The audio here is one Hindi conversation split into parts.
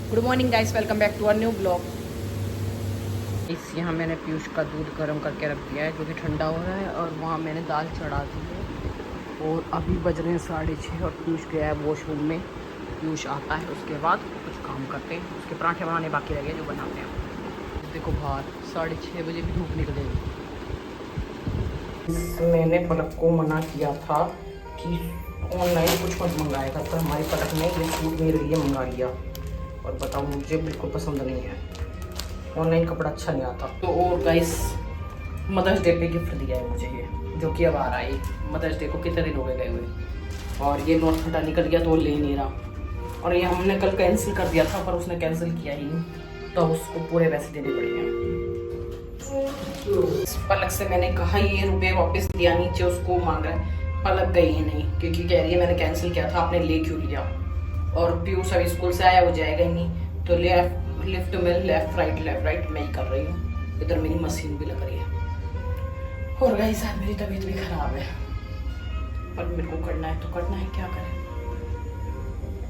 Good morning guys, welcome back to a new blog. इस यहाँ मैंने पीयूष का दूध गर्म करके रख दिया है जो कि ठंडा हो रहा है, और वहाँ मैंने दाल चढ़ा दी है। और अभी बज रहे हैं 6:30 और पीयूष गया है वॉशरूम में। पीयूष आता है उसके बाद कुछ काम करते हैं, उसके पराठे बनाने बाकी रह गए जो बनाते हैं। देखो बाहर 6:30 बजे भी धूप निकलेगी। मैंने पलक को मना किया था कि ऑनलाइन कुछ मत मंगाएगा, पर हमारी पलक ने ये सूट मेरे लिए मंगा लिया। और बताओ, मुझे बिल्कुल पसंद नहीं है, ऑनलाइन कपड़ा अच्छा नहीं आता। तो और गाइस, मदर्स डे पे गिफ्ट दिया है मुझे ये, जो कि अब आ रहा है। मदर्स डे को कितने दिन हो गए हुए, और ये नोट फटा निकल गया तो वो ले नहीं रहा। और ये हमने कल कैंसिल कर दिया था, पर उसने कैंसिल किया ही नहीं, तो उसको पूरे पैसे देने पड़ेंगे। पलक से मैंने कहा ये रुपये वापस दिया, नीचे उसको मांग रहा है। पलक गई ही नहीं क्योंकि कह रही है मैंने कैंसिल किया था, आपने ले क्यों लिया। और पीयूष अभी स्कूल से आया, वो जाएगा ही नहीं, तो लिफ्ट में लेफ्ट राइट मैं ही कर रही हूँ। इधर मेरी मशीन भी लग रही है। और गाइस आज मेरी तबीयत भी खराब है, पर मेरे को करना है तो करना है, क्या करें,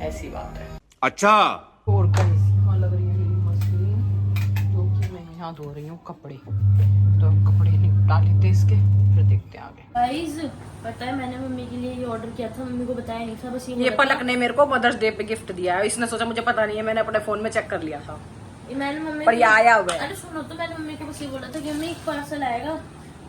ऐसी बात है। अच्छा। और गाइस यहाँ लग रही है मेरी मशीन, जो कि मैं यहाँ धो रही हूँ कपड़े। तो कपड़े निकाल लेते इसके, फिर देखते हैं आगे। गाइस पता है मैंने मम्मी के लिए ये ऑर्डर किया था, मम्मी को बताया नहीं था, बस ये पलक ने मेरे को मदर्स डे पे गिफ्ट दिया है। इसने सोचा मुझे पता नहीं है, मैंने अपने फोन में चेक कर लिया था, मैंने मम्मी पर ये आया हुआ है। अरे सुनो, तो मैंने मम्मी को बस ये बोला था कि मम्मी एक पार्सल आएगा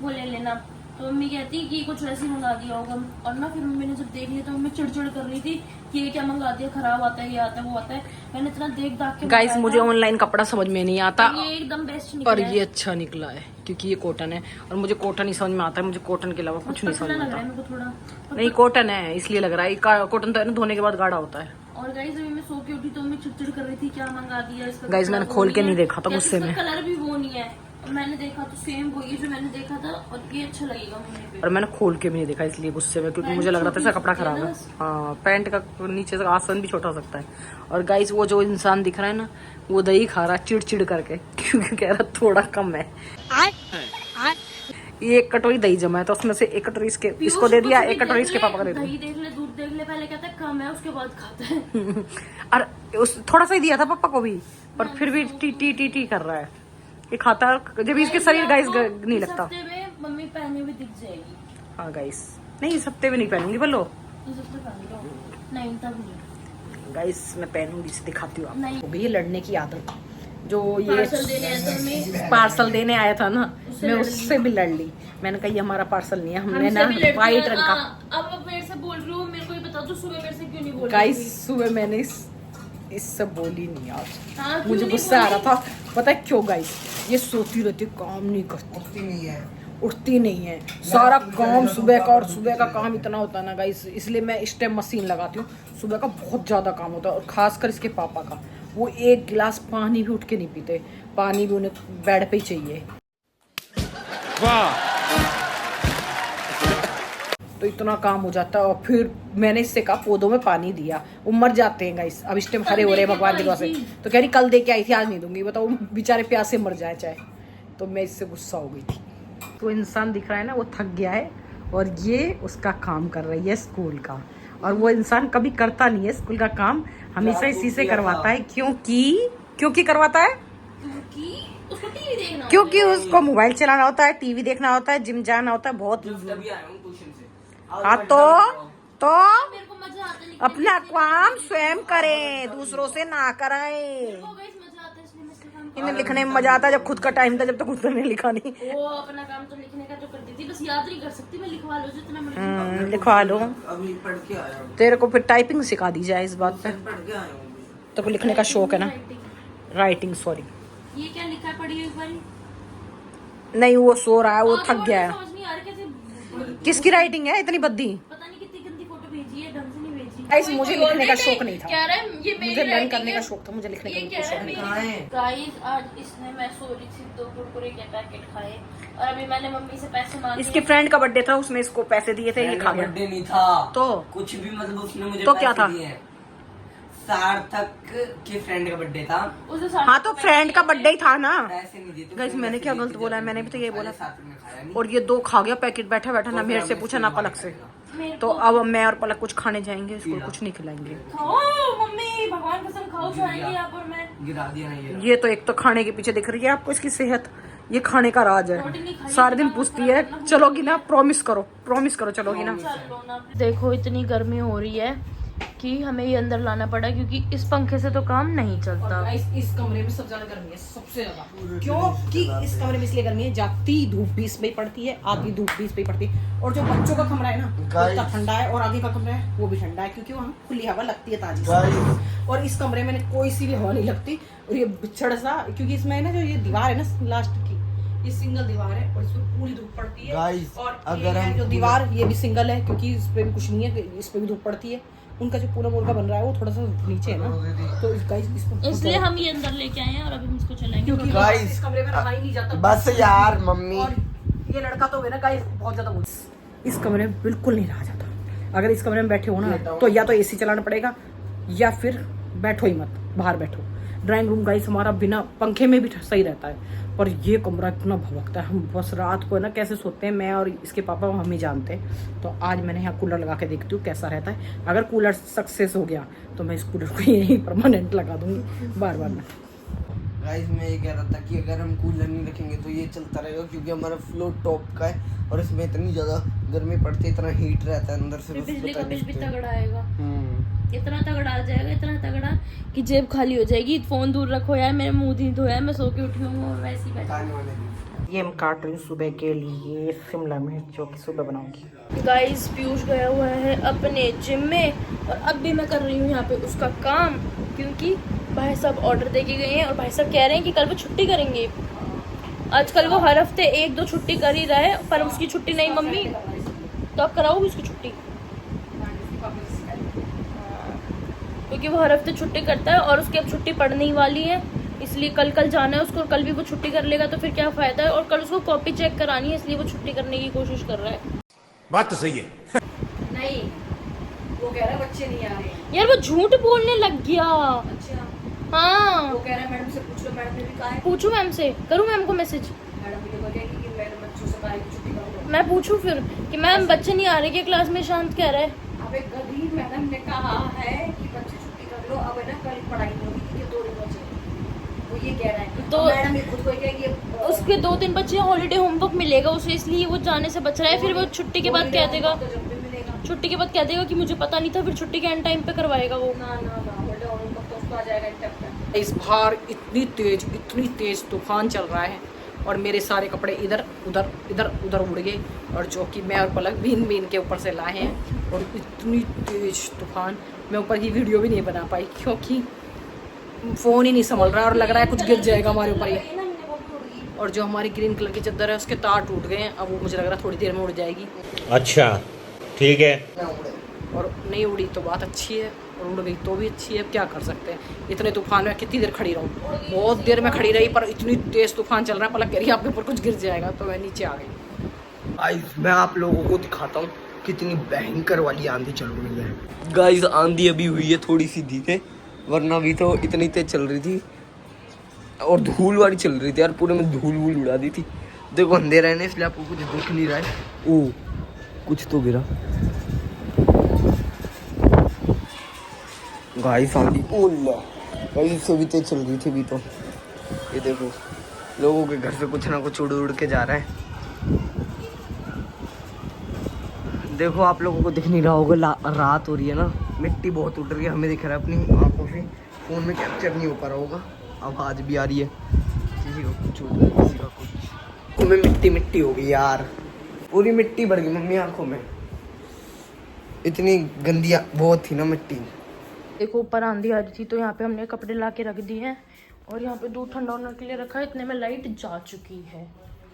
वो ले लेना। तो मम्मी कहती कि कुछ वैसे ही मंगा दिया होगा। और ना फिर मम्मी ने जब देख लिया तो मम्मी चिड़चिड़ कर रही थी कि ये क्या मंगा दिया, खराब आता है, ये आता है वो आता है। मैंने इतना देख दाख के गाइस मुझे ऑनलाइन कपड़ा समझ में नहीं आता, ये एकदम बेस्ट पर ये अच्छा निकला है क्योंकि ये कॉटन है, और मुझे कॉटन ही समझ में आता है। मुझे कॉटन के अलावा कुछ नहीं समझ में आता। मेरे को थोड़ा नहीं कॉटन है इसलिए लग रहा है, कॉटन तो है ना, धोने के बाद गाढ़ा होता है। और गाइस अभी मैं सो के उठी तो मम्मी चिड़चिड़ कर रही थी क्या मंगा दिया इसका। गाइस मैंने खोल के नहीं देखा था गुस्से में, कलर भी वो नहीं है, और मैंने देखा तो सेम वही जो मैंने देखा था, और ये अच्छा लगेगा मम्मी पे। और मैंने खोल के भी नहीं देखा इसलिए गुस्से में, क्योंकि मुझे लग रहा था इसका कपड़ा खराब है। हाँ, पैंट का नीचे से आसन भी छोटा हो सकता है। और गाइस वो जो इंसान दिख रहा है ना, वो दही खा रहा है चिड़ करके, क्योंकि कह रहा थोड़ा कम है। ये 1 कटोरी दही जमा है, तो उसमें से 1 कटोरी इसको दे दिया, 1 कटोरी इसके पापा को दे दिया। दही देख ले, दूध देख ले, पहले कहता है कम है, उसके बाद खाता है। और उस थोड़ा सा ही दिया था पापा को भी, पर फिर भी टी कर रहा है। ये खाता जब इसके शरीर गाइस नहीं लगता। इस हफ्ते में मम्मी पहने हुए दिख जाएगी। हाँ गाइस, नहीं इस हफ्ते में नहीं पहनूंगी, बोलो इस हफ्ते पहनेगा नहीं, तब नहीं गाइस मैं पहनूंगी, इसे दिखाती हूँ नहीं। आपको। ये लड़ने की आदत जो ये पार्सल देने आया था मम्मी, पार्सल देने आया था ना, मैं उससे भी लड़ ली। मैंने कहा ये हमारा पार्सल नहीं है, हमने ना व्हाइट रंग का। अब मेरे से बोल रही हो, मेरे को ये बता दो सुबह मेरे से क्यों नहीं बोल रही गाइस सुबह मैंने इससे बोली नहीं आज, हाँ, क्यों मुझे नहीं गुस्सा आ बोली? रहा था। पता है क्यों गाइस, ये सोती रहती, काम नहीं करती, उठती नहीं है। सारा काम सुबह का, और सुबह का काम इतना होता है ना गाइस, इसलिए मैं इस टाइम मशीन लगाती हूँ। सुबह का बहुत ज्यादा काम होता है, और खासकर इसके पापा का, वो 1 गिलास पानी भी उठ के नहीं पीते, पानी भी उन्हें बेड पे ही चाहिए। वाह। तो इतना काम हो जाता है। और फिर मैंने इससे कहा पौधों में पानी दिया, वो मर जाते हैं गाइस। अब इस टाइम हरे हो रहे हैं भगवान की दुआ से, तो कह रही कल दे के आई थी, आज नहीं दूंगी। बताओ बेचारे प्यासे मर जाए चाहे। तो मैं इससे गुस्सा हो गई थी। तो इंसान दिख रहा है ना, वो थक गया है, और ये उसका काम कर रही है स्कूल का। और वो इंसान कभी करता नहीं है स्कूल का काम, हमेशा इसी से करवाता है। क्योंकि करवाता है, उसको टीवी देखना, क्योंकि उसको मोबाइल चलाना होता है, टीवी देखना होता है, जिम जाना होता है, बहुत। हाँ तो मेरे को मजा आता है, अपना काम स्वयं करें, दूसरों से ना कराएं। मजा आता है, इसलिए मैं इसका काम इन्हें लिखने में मजा आता है जब खुद का टाइम था, जब तक खुद ने लिखा नहीं। वो अपना काम तो लिखने का जो करती थी, बस याद नहीं कर सकती। मैं लिखवा लो जितना मर्जी लिखवा लो, अभी पढ़ के आया हूँ। तेरे को फिर टाइपिंग सिखा दी जाए इस बात पे। पढ़ के आया हूँ। तो को लिखने का शौक है ना, राइटिंग सॉरी। ये क्या लिखा है, पढ़िए एक बारी। नहीं वो सो रहा है, वो आगे थक वर्ड गया है। समझ नहीं आ रहा कैसे, किसकी राइटिंग है इतनी भद्दी? पता नहीं कितनी गंदी फोटो भेजी है, ढंग से नहीं भेजी। गाइस मुझे लिखने का शौक नहीं था, कह रहा है ये मेरी मुझे लर्न writing करने है। का शौक था, मुझे लिखने का ये बिल्कुल कह शौक रहा नहीं है था। मेरी गाइस आज इसने, मैं सो रही थी, 2 कुरकुरे के पैकेट खाए, और अभी मैंने मम्मी से पैसे मांगे। इसके फ्रेंड का बर्थडे था, उसने इसको पैसे दिए थे, ये खा गया। बर्थडे नहीं था तो कुछ भी, मतलब उसने मुझे तो पैसे क्या था? दिए हैं। सार्थक के फ्रेंड का बर्थडे था, उसे साथ हाँ तो फ्रेंड का बर्थडे ही था ना। पैसे नहीं दिए थे। गाइस उसने मैंने पैसे क्या दिए गलत थे बोला है? जब मैंने भी तो ये बोला। साथ में खाया नहीं। और ये 2 खा गया पैकेट बैठा बैठा ना, मेरे से पूछा ना पलक से। तो अब मैं और पलक कुछ खाने जाएंगे, इसको कुछ नहीं खिलाएंगे। खाओ मम्मी, भगवान कसम खाओ, जाएंगे यहाँ पर मैं गिरा दिया नहीं ये तो एक तो खाने के पीछे दिख रही है आपको इसकी सेहत, ये खाने का राज है। सारे दिन पूछती है चलोगी ना, प्रॉमिस करो चलोगी ना। देखो इतनी गर्मी हो रही है कि हमें ये अंदर लाना पड़ा क्योंकि इस पंखे से तो काम नहीं चलता। इस कमरे में सबसे ज्यादा गर्मी है, सबसे ज्यादा। क्योंकि इस कमरे में इसलिए गर्मी है, जागती धूप भी इसमें ही पड़ती है, आधी धूप भी इसमें ही पड़ती है। और जो बच्चों का कमरा है ना वो इतना ठंडा है, और आगे का कमरा है वो भी ठंडा है, क्योंकि वहाँ खुली हवा लगती है ताजी से। और इस कमरे में कोई सी भी हवा नहीं लगती। और ये बिछड़ सा, क्योंकि इसमें ना जो ये दीवार है ना लास्ट की, ये सिंगल दीवार है और इसमें पूरी धूप पड़ती है। और अगर हम जो दीवार ये भी सिंगल है, क्योंकि इस पे भी कुछ नहीं है, इस पे भी धूप पड़ती है। उनका जो पूरा मुर्गा बन रहा है वो थोड़ा सा नीचे है ना, तो इसलिए हम ये अंदर लेके आए हैं और अभी हम इसको चलाएंगे। क्योंकि गाइस इस कमरे में रहा ही नहीं जाता। बस यार मम्मी, और ये लड़का तो है ना गाइस बहुत ज्यादा बोल, इस कमरे में बिल्कुल नहीं रहा जाता। अगर इस कमरे में बैठे हो ना तो या तो एसी चलाना पड़ेगा या फिर बैठो ही मत, बाहर बैठो। ड्राइंग रूम गाइस हमारा बिना पंखे में भी सही रहता है, पर ये कमरा इतना भभकता है। हम बस रात को ना कैसे सोते हैं, मैं और इसके पापा हम ही जानते हैं। तो आज मैंने यहाँ कूलर लगा के देखती हूँ कैसा रहता है। अगर कूलर सक्सेस हो गया तो मैं इस कूलर को यहीं परमानेंट लगा दूंगी, बार बार ना। गाइस मैं ये कह रहा था कि अगर हम कूलर नहीं रखेंगे तो ये चलता रहेगा, क्योंकि हमारा फ्लोर टॉप का है और इसमें इतनी ज्यादा गर्मी पड़ती है, इतना हीट रहता है अंदर से। बिजली का बिल भी तगड़ा आएगा, इतना तगड़ा आ जाएगा, इतना तगड़ा कि जेब खाली हो जाएगी। फोन दूर रखो यार, मेरे मुंह नहीं धोया, मैं सो के उठी हूँ और वैसे ही बैठी। ये हम काट रही हूँ सुबह के लिए शिमला मिर्च, जो कि सुबह बनाऊंगी। गाइस पीयूष गया हुआ है अपने जिम में और अब भी मैं कर रही हूँ यहाँ पे उसका काम, क्योंकि भाई साहब ऑर्डर दे के गए हैं और भाई साहब कह रहे हैं कि कल वो छुट्टी करेंगे। आजकल वो हर हफ्ते 1-2 छुट्टी कर ही रहा है, पर उसकी छुट्टी नहीं मम्मी, तो आप कराओगे उसकी छुट्टी, क्योंकि वो हर हफ्ते छुट्टी करता है और उसकी अब छुट्टी पड़ने ही वाली है, इसलिए कल जाना है उसको। कल भी वो छुट्टी कर लेगा तो फिर क्या फायदा है, और कल उसको कॉपी चेक करानी है, इसलिए वो छुट्टी करने की कोशिश कर रहा है। बात तो सही है। नहीं वो कह रहा है बच्चे नहीं आ रहे हैं। यार वो झूठ बोलने लग गया। अच्छा हाँ वो कह रहा है मैडम से पूछ लो, मैडम ने भी कहा है। पूछू मैम से, करूँ मैम को मैसेज, मैडम भी तो बोलेगी कि मैडम बच्चों से कहा छुट्टी करो। मैं पूछूं फिर कि मैम बच्चे नहीं आ रहे कि क्लास में, शांत कह रहा है। अबे गधी, मैडम ने कहा है कि बच्चे छुट्टी कर लो, अब है ना कल पढ़ाई नहीं होगी क्योंकि 2 दिन बचे, वो ये कह रहा है। तो मैडम भी खुद को ही कहेगी उसके 2-3 बच्चे हॉलीडे होमवर्क मिलेगा उसे, इसलिए वो जाने से बच रहा है। फिर वो छुट्टी के बाद कह देगा, तो जब भी मिलेगा। छुट्टी के बाद कह देगा कि मुझे पता नहीं था, फिर छुट्टी के एंड टाइम पे करवाएगा वो। ना हॉलीडे होमवर्क तो उसको आ जाएगा एक टाइम। इस बार इतनी तेज तूफान चल रहा है और मेरे सारे कपड़े इधर उधर उड़ गए, और जो कि मैं और पलक बीन के ऊपर से लाए हैं। और इतनी तेज तूफान, मैं ऊपर की वीडियो भी नहीं बना पाई क्योंकि फ़ोन ही नहीं संभल रहा, और लग रहा है कुछ गिर जाएगा हमारे ऊपर ही। और जो हमारी ग्रीन कलर की चादर है उसके तार टूट गए हैं, अब वो मुझे लग रहा है थोड़ी देर में उड़ जाएगी। अच्छा ठीक है। और नहीं उड़ी तो बात अच्छी है, और उड़ गई तो भी अच्छी है, अब क्या कर सकते हैं। इतने तूफान में कितनी देर खड़ी रहूँ, बहुत देर में खड़ी रही, पर इतनी तेज तूफान चल रहा है, पलक कह रही है आपके ऊपर कुछ गिर जाएगा, तो मैं नीचे आ गई। गाइस मैं आप लोगों को दिखाता हूँ कितनी भयंकर वाली आंधी चल रही है। गाइस आंधी अभी हुई है थोड़ी सी धीरे, वरना भी तो इतनी तेज चल रही थी, और धूल वाली चल रही थी यार, पूरे में धूल वूल उड़ा दी थी। देखो अंधेरा है ना, इसलिए आपको कुछ दिख नहीं रहा है। ओ कुछ तो गिरा गाइस आंधी, ओला गाइस इससे भी तेज चल रही थी भी तो। ये देखो लोगों के घर से कुछ ना कुछ उड़ के जा रहा है। देखो आप लोगों को दिख नहीं रहा होगा, रात हो रही है ना, मिट्टी बहुत उड़ रही है, हमें दिख रहा है अपनी आंखों से, फोन में कैप्चर नहीं हो पा रहा होगा। आवाज भी आ रही है, किसी का कुछ उड़ रहा है, किसी का कुछ। आंखों में मिट्टी हो गई यार, पूरी मिट्टी भर गई मम्मी आंखों में, इतनी गंदी बहुत थी ना मिट्टी। देखो ऊपर आंधी आ रही थी तो यहाँ पे हमने कपड़े ला के रख दिए हैं, और यहाँ पे दूध ठंडा होने के लिए रखा है। इतने में लाइट जा चुकी है,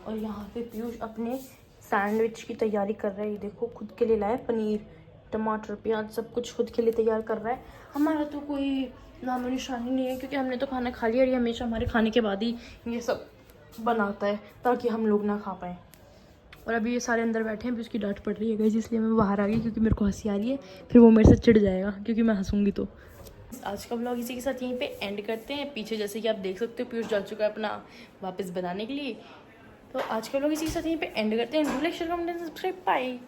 और यहाँ पे पीयूष अपने सैंडविच की तैयारी कर रहा है। देखो खुद के लिए लाया पनीर, टमाटर, प्याज, सब कुछ खुद के लिए तैयार कर रहा है। हमारा तो कोई नामो निशानी नहीं है, क्योंकि हमने तो खाना खा लिया, और ये हमेशा हमारे खाने के बाद ही ये सब बनाता है ताकि हम लोग ना खा पाएँ। और अभी ये सारे अंदर बैठे हैं, अभी उसकी डांट पड़ रही है गाइस, इसलिए मैं बाहर आ गई, क्योंकि मेरे को हंसी आ रही है, फिर वो मेरे से चिढ़ जाएगा क्योंकि मैं हंसूंगी तो। आज का व्लॉग इसी के साथ यहीं पे एंड करते हैं। पीछे जैसे कि आप देख सकते हो पीयूष जा चुका है अपना वापस बनाने के लिए, तो आज का व्लॉग इसी के साथ यहीं पे एंड करते हैं। Do like, share, comment, subscribe, bye.